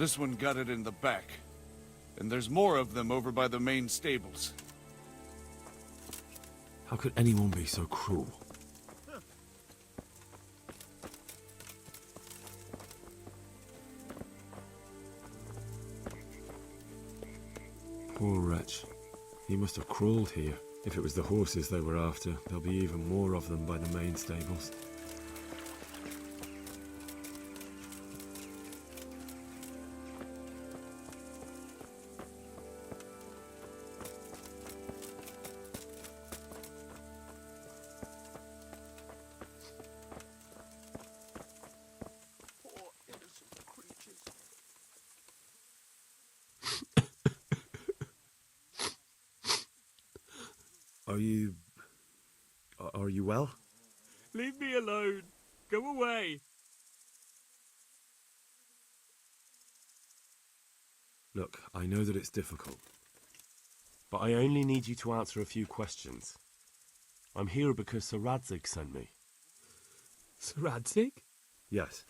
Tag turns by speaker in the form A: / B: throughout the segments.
A: This one got it in the back. And there's more of them over by the main stables.
B: How could anyone be so cruel? Poor wretch. He must have crawled here. If it was the horses they were after, there'll be even more of them by the main stables.
C: Poor innocent creatures.
B: Are you well?
D: Leave me alone. Go away.
B: Look, I know that it's difficult, but I only need you to answer a few questions. I'm here because Sir Radzig sent me.
D: Sir Radzig?
B: Yes.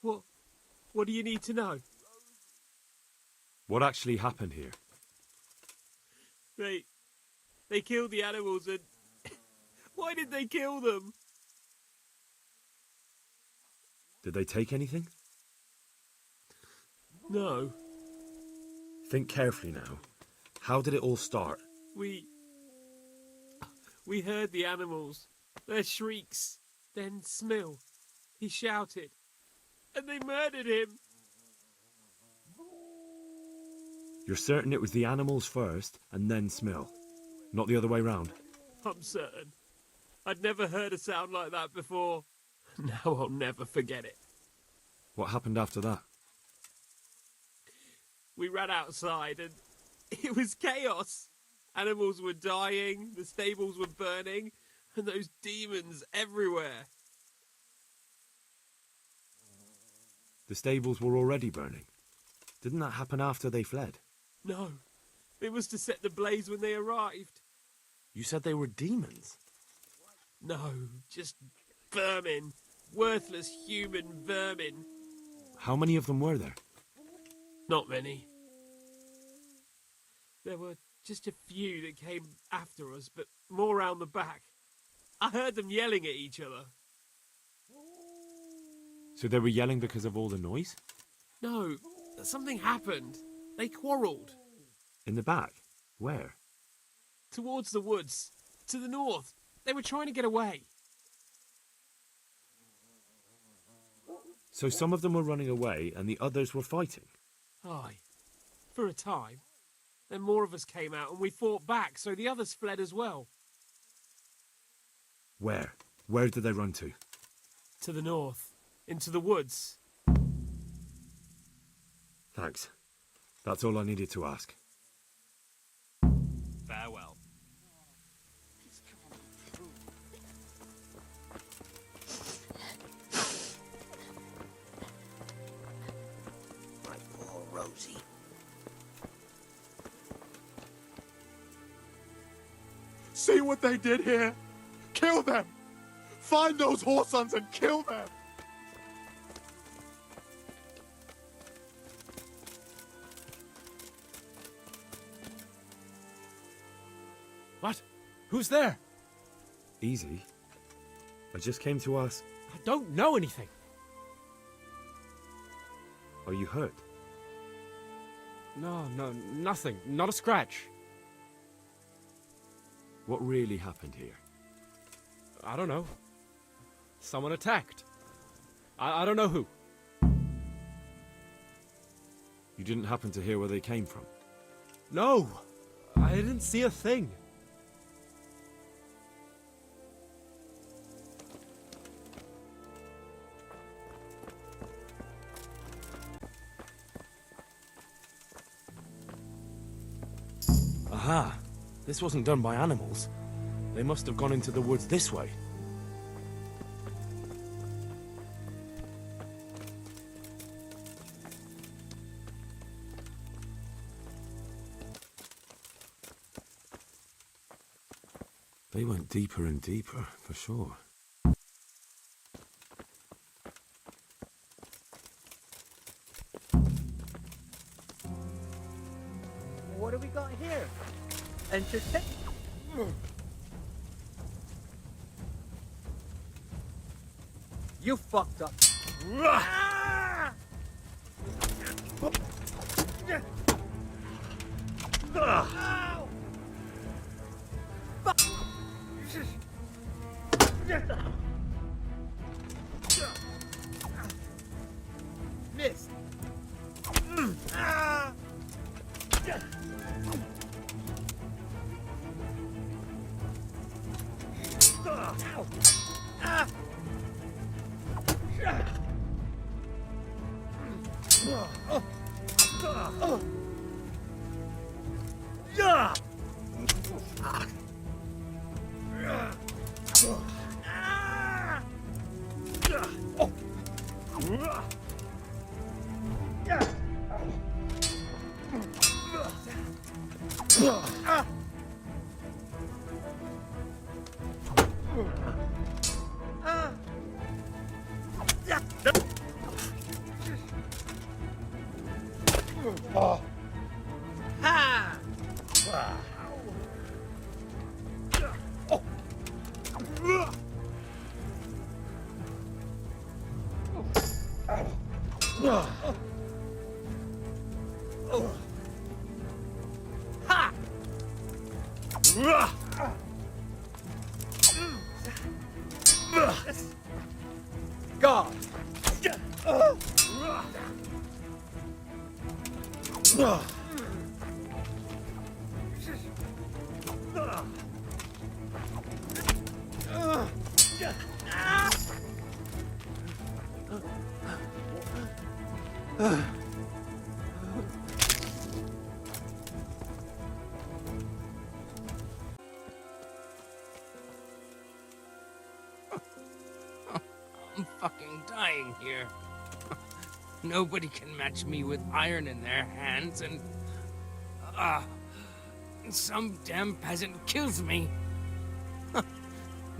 D: What do you need to know?
B: What actually happened here?
D: They killed the animals and... Why did they kill them?
B: Did they take anything?
D: No.
B: Think carefully now. How did it all start?
D: We heard the animals, their shrieks, then Smill. He shouted, and they murdered him.
B: You're certain it was the animals first, and then Smill? Not the other way round?
D: I'm certain. I'd never heard a sound like that before. Now I'll never forget it.
B: What happened after that?
D: We ran outside and it was chaos. Animals were dying, the stables were burning, and those demons everywhere.
B: The stables were already burning. Didn't that happen after they fled?
D: No, it was to set the blaze when they arrived.
B: You said they were demons?
D: No, just vermin. Worthless human vermin.
B: How many of them were there?
D: Not many. There were just a few that came after us, but more round the back. I heard them yelling at each other.
B: So they were yelling because of all the noise?
D: No, something happened. They quarrelled.
B: In the back? Where?
D: Towards the woods. To the north. They were trying to get away.
B: So some of them were running away and the others were fighting?
D: Aye. For a time. Then more of us came out and we fought back, so the others fled as well.
B: Where? Where did they run to?
D: To the north. Into the woods.
B: Thanks. That's all I needed to ask.
D: Farewell.
C: My poor Rosie. See what they did here? Kill them! Find those whoresons and kill them!
E: What? Who's there?
B: Easy. I just came to ask,
E: I don't know anything.
B: are you hurt?
E: No, nothing. Not a scratch.
B: What really happened here?
E: I don't know. Someone attacked. I don't know who.
B: You didn't happen to hear where they came from?
E: No, I didn't see a thing.
B: Aha! This wasn't done by animals. They must have gone into the woods this way. They went deeper and deeper, for sure.
F: What do we got here? Entertain. You fucked up. Missed. God.
D: I'm fucking dying here. Nobody can match me with iron in their hands, and some damn peasant kills me.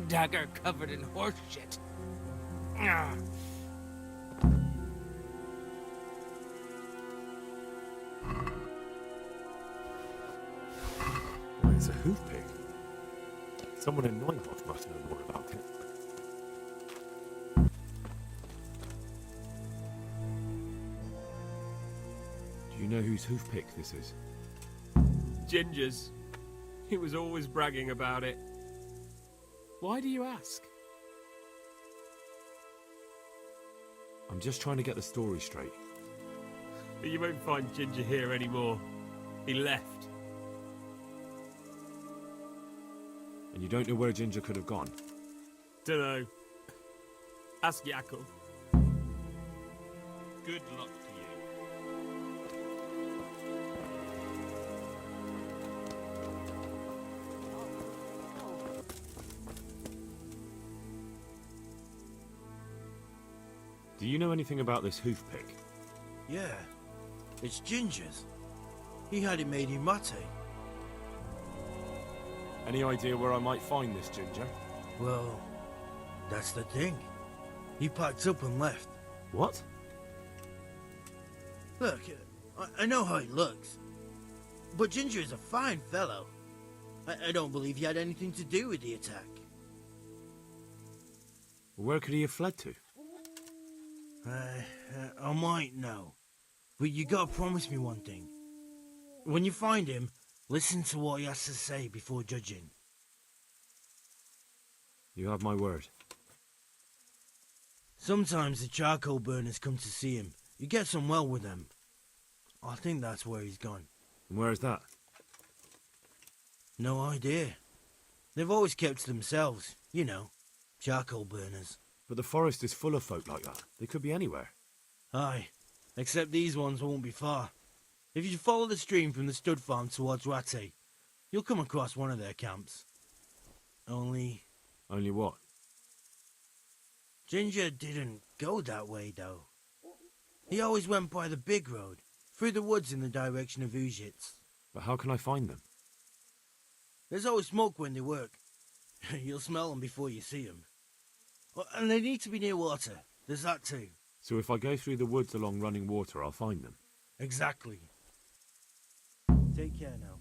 D: Dagger covered in horse shit.
B: Well, it's a hoof pig. Someone in Neuhoff must know more about it. Do you know whose hoof pick this is?
D: Ginger's. He was always bragging about it. Why do you ask?
B: I'm just trying to get the story straight.
D: But you won't find Ginger here anymore. He left.
B: And you don't know where Ginger could have gone?
D: Dunno. Ask Jakob.
A: Good luck to you.
B: Do you know anything about this hoof pick?
G: Yeah, it's Ginger's. He had it made in Mate.
B: Any idea where I might find this Ginger?
G: Well, that's the thing. He packed up and left.
B: What?
G: Look, I know how he looks, but Ginger is a fine fellow. I don't believe he had anything to do with the attack.
B: Where could he have fled to?
G: I might know, but you gotta promise me one thing. When you find him, listen to what he has to say before judging.
B: You have my word.
G: Sometimes the charcoal burners come to see him. He gets on well with them. I think that's where he's gone.
B: And where is that?
G: No idea. They've always kept to themselves, you know, charcoal burners.
B: But the forest is full of folk like that. They could be anywhere.
G: Aye, except these ones won't be far. If you follow the stream from the stud farm towards Rate, you'll come across one of their camps. Only
B: Only what?
G: Ginger didn't go that way, though. He always went by the big road, through the woods in the direction of Ujits.
B: But how can I find them?
G: There's always smoke when they work. You'll smell them before you see them. And they need to be near water. There's that too.
B: So if I go through the woods along running water, I'll find them.
G: Exactly. Take care now.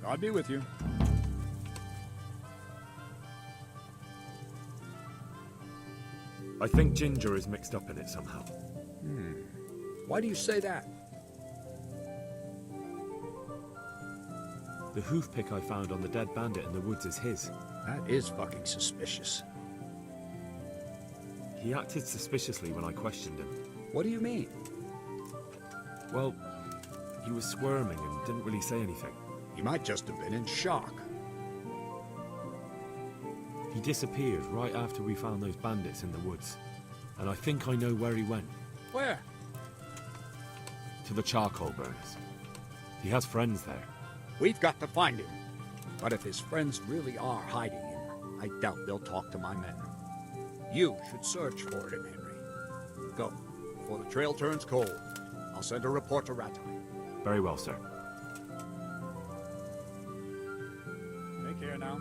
C: God be with you.
B: I think Ginger is mixed up in it somehow.
H: Why do you say that?
B: The hoof pick I found on the dead bandit in the woods is his.
H: That is fucking suspicious.
B: He acted suspiciously when I questioned him.
H: What do you mean?
B: Well, he was squirming and didn't really say anything.
H: He might just have been in shock.
B: He disappeared right after we found those bandits in the woods. And I think I know where he went.
H: Where?
B: To the charcoal burners. He has friends there.
H: We've got to find him. But if his friends really are hiding him, I doubt they'll talk to my men. You should search for him, Henry. Go. Before the trail turns cold, I'll send a report to Rattay.
B: Very well, sir.
C: Take care now.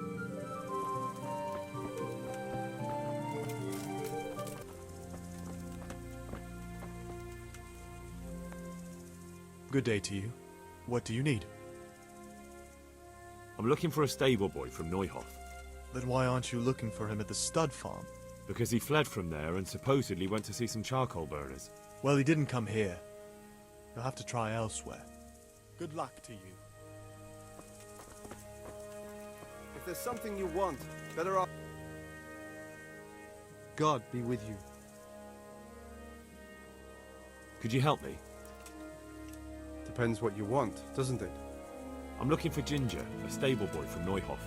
I: Good day to you. What do you need?
B: I'm looking for a stable boy from Neuhof.
I: Then why aren't you looking for him at the stud farm?
B: Because he fled from there and supposedly went to see some charcoal burners.
I: Well, he didn't come here. You'll have to try elsewhere. Good luck to you.
J: If there's something you want, better off. God be with you.
B: Could you help me?
J: Depends what you want, doesn't it?
B: I'm looking for Ginger, a stable boy from Neuhof.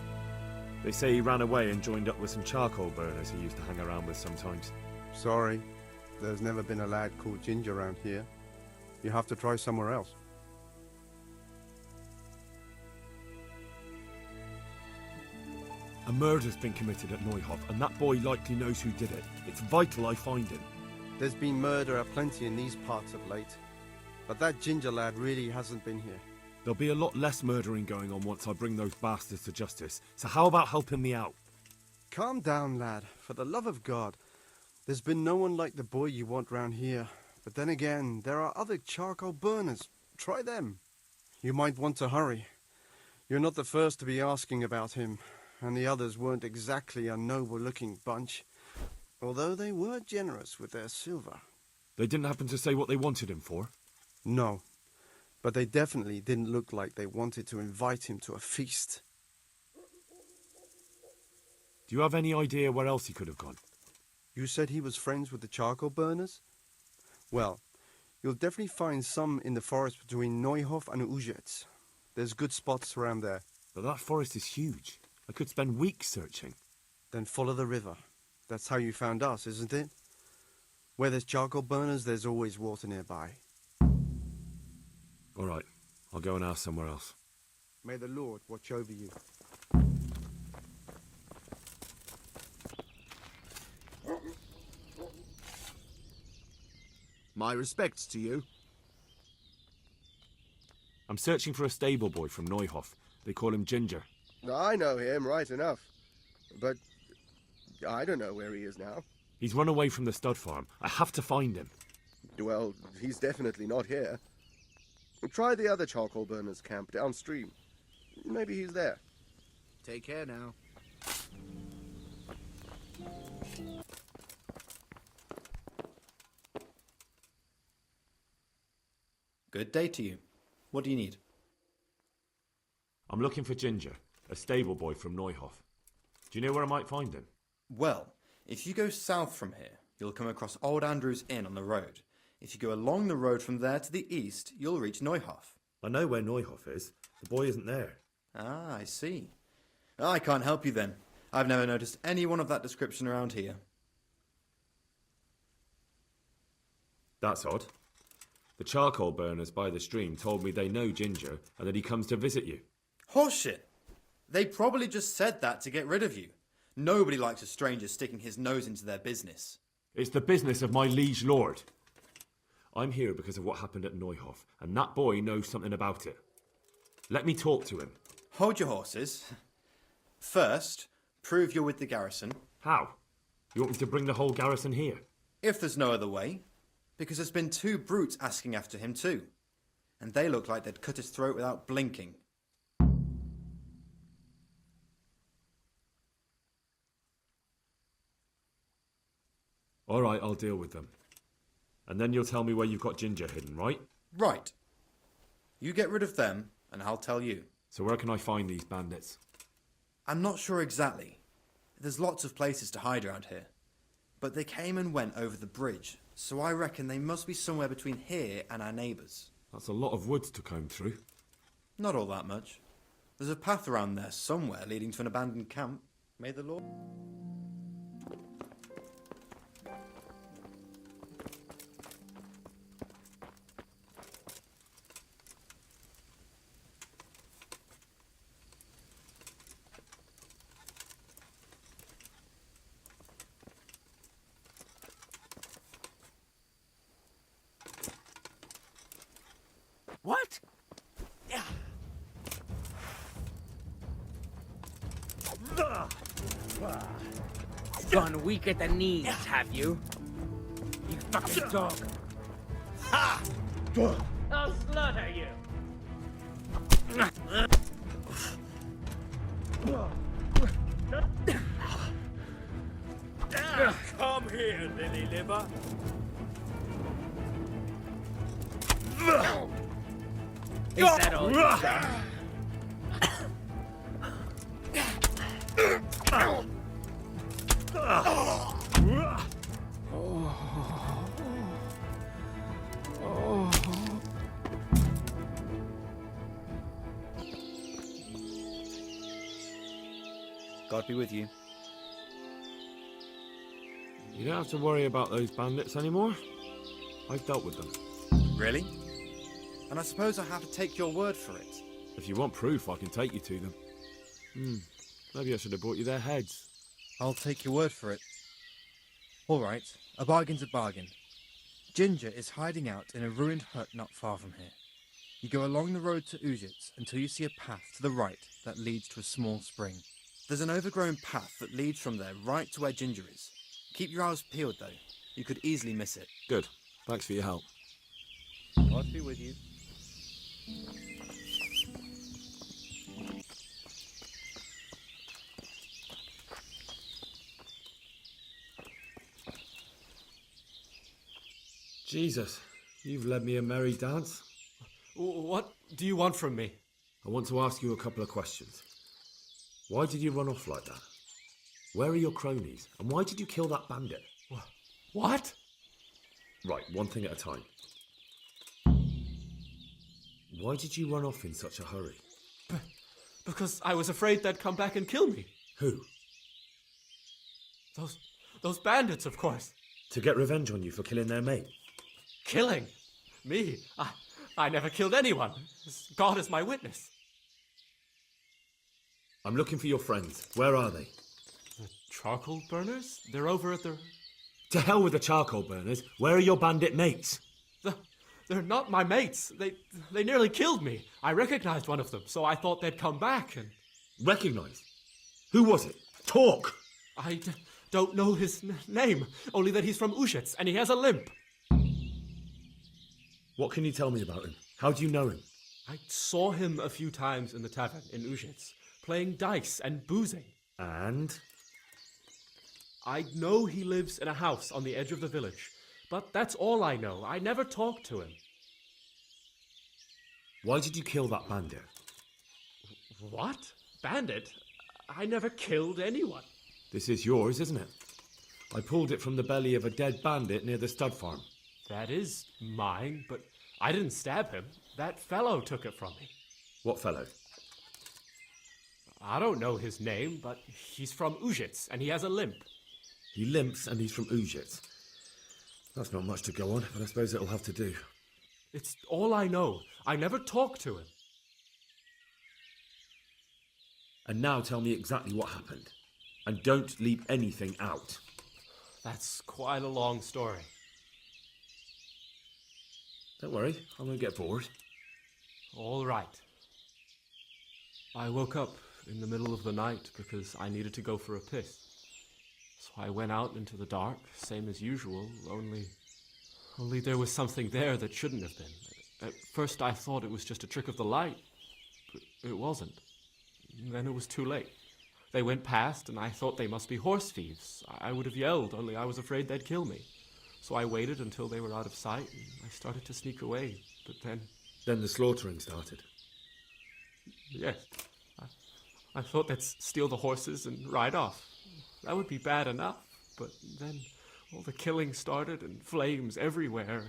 B: They say he ran away and joined up with some charcoal burners he used to hang around with sometimes.
J: Sorry, there's never been a lad called Ginger around here. You have to try somewhere else.
B: A murder's been committed at Neuhof, and that boy likely knows who did it. It's vital I find him.
J: There's been murder aplenty in these parts of late, but that Ginger lad really hasn't been here.
B: There'll be a lot less murdering going on once I bring those bastards to justice, so how about helping me out?
J: Calm down, lad, for the love of God. There's been no one like the boy you want round here. But then again, there are other charcoal burners. Try them. You might want to hurry. You're not the first to be asking about him, and the others weren't exactly a noble-looking bunch, although they were generous with their silver.
B: They didn't happen to say what they wanted him for?
J: No, but they definitely didn't look like they wanted to invite him to a feast.
B: Do you have any idea where else he could have gone?
J: You said he was friends with the charcoal burners? Well, you'll definitely find some in the forest between Neuhof and Ujetz. There's good spots around there.
B: But that forest is huge. I could spend weeks searching.
J: Then follow the river. That's how you found us, isn't it? Where there's charcoal burners, there's always water nearby.
B: All right, I'll go and ask somewhere else.
J: May the Lord watch over you.
C: My respects to you.
B: I'm searching for a stable boy from Neuhof. They call him Ginger.
K: I know him, right enough. But I don't know where he is now.
B: He's run away from the stud farm. I have to find him.
K: Well, he's definitely not here. Try the other charcoal burners camp downstream. Maybe he's there.
F: Take care now.
L: Good day to you. What do you need?
B: I'm looking for Ginger, a stable boy from Neuhof. Do you know where I might find him?
L: Well, if you go south from here, you'll come across Old Andrew's Inn on the road. If you go along the road from there to the east, you'll reach Neuhof.
B: I know where Neuhof is. The boy isn't there.
L: Ah, I see. I can't help you then. I've never noticed anyone of that description around here.
B: That's odd. The charcoal burners by the stream told me they know Ginger and that he comes to visit you.
L: Horseshit! They probably just said that to get rid of you. Nobody likes a stranger sticking his nose into their business.
B: It's the business of my liege lord. I'm here because of what happened at Neuhof, and that boy knows something about it. Let me talk to him.
L: Hold your horses. First, prove you're with the garrison.
B: How? You want me to bring the whole garrison here?
L: If there's no other way. Because there's been 2 brutes asking after him too. And they look like they'd cut his throat without blinking.
B: All right, I'll deal with them. And then you'll tell me where you've got Ginger hidden, right?
L: Right. You get rid of them, and I'll tell you.
B: So where can I find these bandits?
L: I'm not sure exactly. There's lots of places to hide around here. But they came and went over the bridge, so I reckon they must be somewhere between here and our neighbours.
B: That's a lot of woods to comb through.
L: Not all that much. There's a path around there somewhere leading to an abandoned camp. May the Lord...
D: What?
G: Gone weak at the knees, have you? You fucking dog.
D: Ha!
G: I'll slaughter you.
D: Come here, lily liver.
G: Is that all you got?
L: God be with you.
B: You don't have to worry about those bandits anymore. I've dealt with them.
L: Really? And I suppose I have to take your word for it.
B: If you want proof, I can take you to them. Maybe I should have brought you their heads.
L: I'll take your word for it. All right, a bargain's a bargain. Ginger is hiding out in a ruined hut not far from here. You go along the road to Ujits until you see a path to the right that leads to a small spring. There's an overgrown path that leads from there right to where Ginger is. Keep your eyes peeled, though. You could easily miss it.
B: Good. Thanks for your help.
L: God be with you.
B: Jesus, you've led me a merry dance.
E: What do you want from me?
B: I want to ask you a couple of questions. Why did you run off like that? Where are your cronies? And why did you kill that bandit?
E: What?
B: Right, one thing at a time. Why did you run off in such a hurry?
E: Because I was afraid they'd come back and kill me.
B: Who?
E: Those bandits, of course.
B: To get revenge on you for killing their mate?
E: Killing? Me? I never killed anyone. God is my witness.
B: I'm looking for your friends. Where are they?
E: The charcoal burners? They're over at the...
B: To hell with the charcoal burners. Where are your bandit mates?
E: They're not my mates. They nearly killed me. I recognized one of them, so I thought they'd come back and...
B: Recognized? Who was it? Talk!
E: I don't know his name, only that he's from Ujits and he has a limp.
B: What can you tell me about him? How do you know him?
E: I saw him a few times in the tavern in Ujits, playing dice and boozing.
B: And?
E: I know he lives in a house on the edge of the village, but that's all I know. I never talked to him.
B: Why did you kill that bandit?
E: What? Bandit? I never killed anyone.
B: This is yours, isn't it? I pulled it from the belly of a dead bandit near the stud farm.
E: That is mine, but I didn't stab him. That fellow took it from me.
B: What fellow?
E: I don't know his name, but he's from Ujits, and he has a limp.
B: He limps and he's from Ujits. That's not much to go on, but I suppose it'll have to do.
E: It's all I know. I never talked to him.
B: And now tell me exactly what happened. And don't leave anything out.
E: That's quite a long story.
B: Don't worry, I won't get bored.
E: All right. I woke up in the middle of the night because I needed to go for a piss.
B: So I went out into the dark, same as usual, only there was something there that shouldn't have been. At first I thought it was just a trick of the light, but it wasn't. Then it was too late. They went past, and I thought they must be horse thieves. I would have yelled, only I was afraid they'd kill me. So I waited until they were out of sight, and I started to sneak away. But then... Then the slaughtering started? Yes. I thought they'd steal the horses and ride off. That would be bad enough, but then all the killing started and flames everywhere.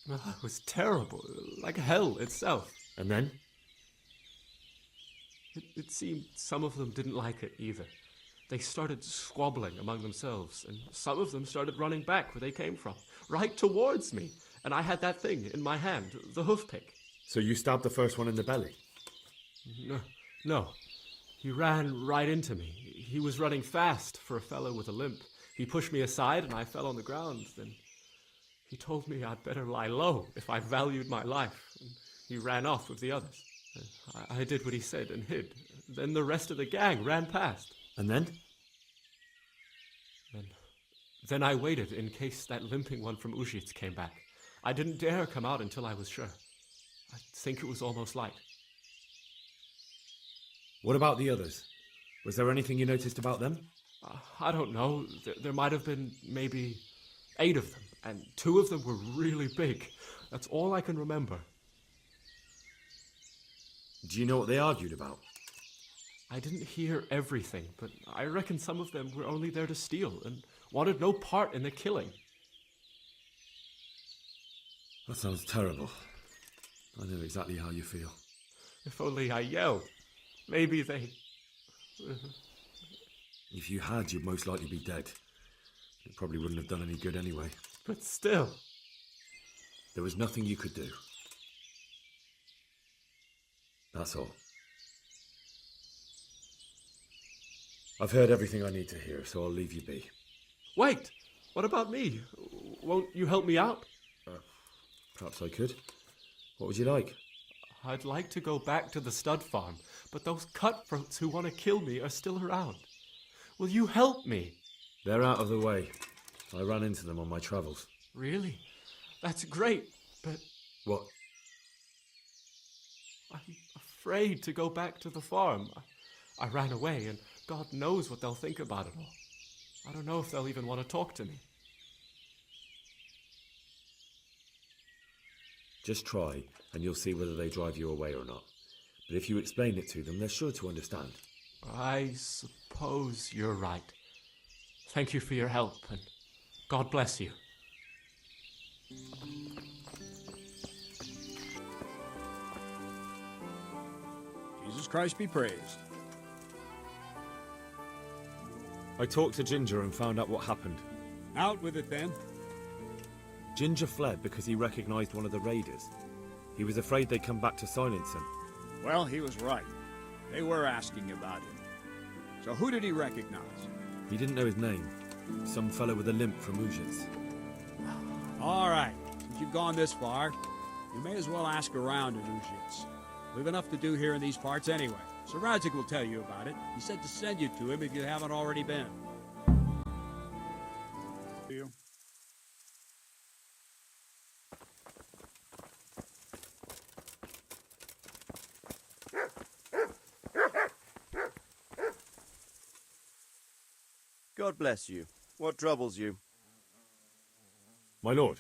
B: It was terrible, like hell itself. And then? It seemed some of them didn't like it either. They started squabbling among themselves, and some of them started running back where they came from, right towards me. And I had that thing in my hand, the hoof pick. So you stabbed the first one in the belly? No. He ran right into me. He was running fast for a fellow with a limp. He pushed me aside and I fell on the ground. Then he told me I'd better lie low if I valued my life. And he ran off with the others. I did what he said and hid. Then the rest of the gang ran past. And then? Then I waited in case that limping one from Ujits came back. I didn't dare come out until I was sure. I think it was almost light. What about the others? Was there anything you noticed about them? I don't know. There might have been maybe 8 of them, and 2 of them were really big. That's all I can remember. Do you know what they argued about? I didn't hear everything, but I reckon some of them were only there to steal and wanted no part in the killing. That sounds terrible. I know exactly how you feel. If only I yelled. Maybe they... If you had, you'd most likely be dead. It probably wouldn't have done any good anyway. But still... There was nothing you could do. That's all. I've heard everything I need to hear, so I'll leave you be. Wait! What about me? Won't you help me out? Perhaps I could. What would you like? I'd like to go back to the stud farm, but those cutthroats who want to kill me are still around. Will you help me? They're out of the way. I ran into them on my travels. Really? That's great, but... What? I'm afraid to go back to the farm. I ran away, and God knows what they'll think about it all. I don't know if they'll even want to talk to me. Just try, and you'll see whether they drive you away or not. But if you explain it to them, they're sure to understand. I suppose you're right. Thank you for your help, and God bless you.
H: Jesus Christ be praised.
B: I talked to Ginger and found out what happened.
H: Out with it, then.
B: Ginger fled because he recognized one of the raiders. He was afraid they'd come back to silence him.
H: Well, he was right. They were asking about him. So who did he recognize?
B: He didn't know his name. Some fellow with a limp from Ujits.
H: All right. Since you've gone this far, you may as well ask around at Ujits. We've enough to do here in these parts anyway. Sir Radzik will tell you about it. He said to send you to him if you haven't already been. You?
K: God bless you. What troubles you?
B: My lord,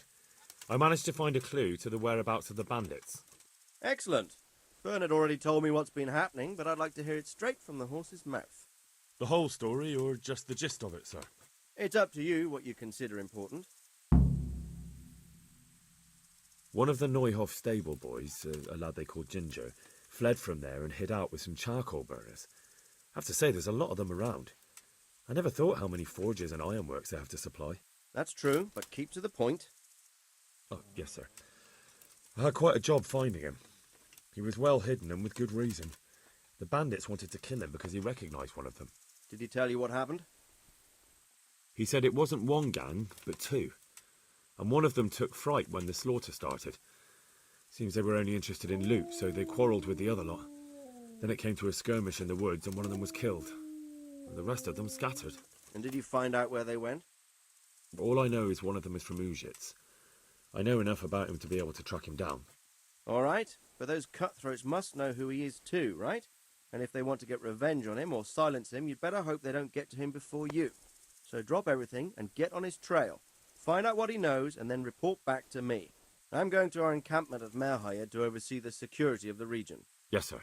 B: I managed to find a clue to the whereabouts of the bandits.
K: Excellent. Bernard already told me what's been happening, but I'd like to hear it straight from the horse's mouth.
B: The whole story, or just the gist of it, sir?
K: It's up to you what you consider important.
B: One of the Neuhoff stable boys, a lad they called Ginger, fled from there and hid out with some charcoal burners. I have to say, there's a lot of them around. I never thought how many forges and ironworks they have to supply.
K: That's true, but keep to the point.
B: Oh, yes, sir. I had quite a job finding him. He was well hidden and with good reason. The bandits wanted to kill him because he recognized one of them.
K: Did he tell you what happened?
B: He said it wasn't one gang, but 2. And one of them took fright when the slaughter started. Seems they were only interested in loot, so they quarrelled with the other lot. Then it came to a skirmish in the woods and one of them was killed. And the rest of them scattered.
K: And did you find out where they went?
M: All I know is one of them is from Uzhitz. I know enough about him to be able to track him down.
K: All right, but those cutthroats must know who he is too, right? And if they want to get revenge on him or silence him, you'd better hope they don't get to him before you. So drop everything and get on his trail. Find out what he knows and then report back to me. I'm going to our encampment at Merhayed to oversee the security of the region.
M: Yes, sir.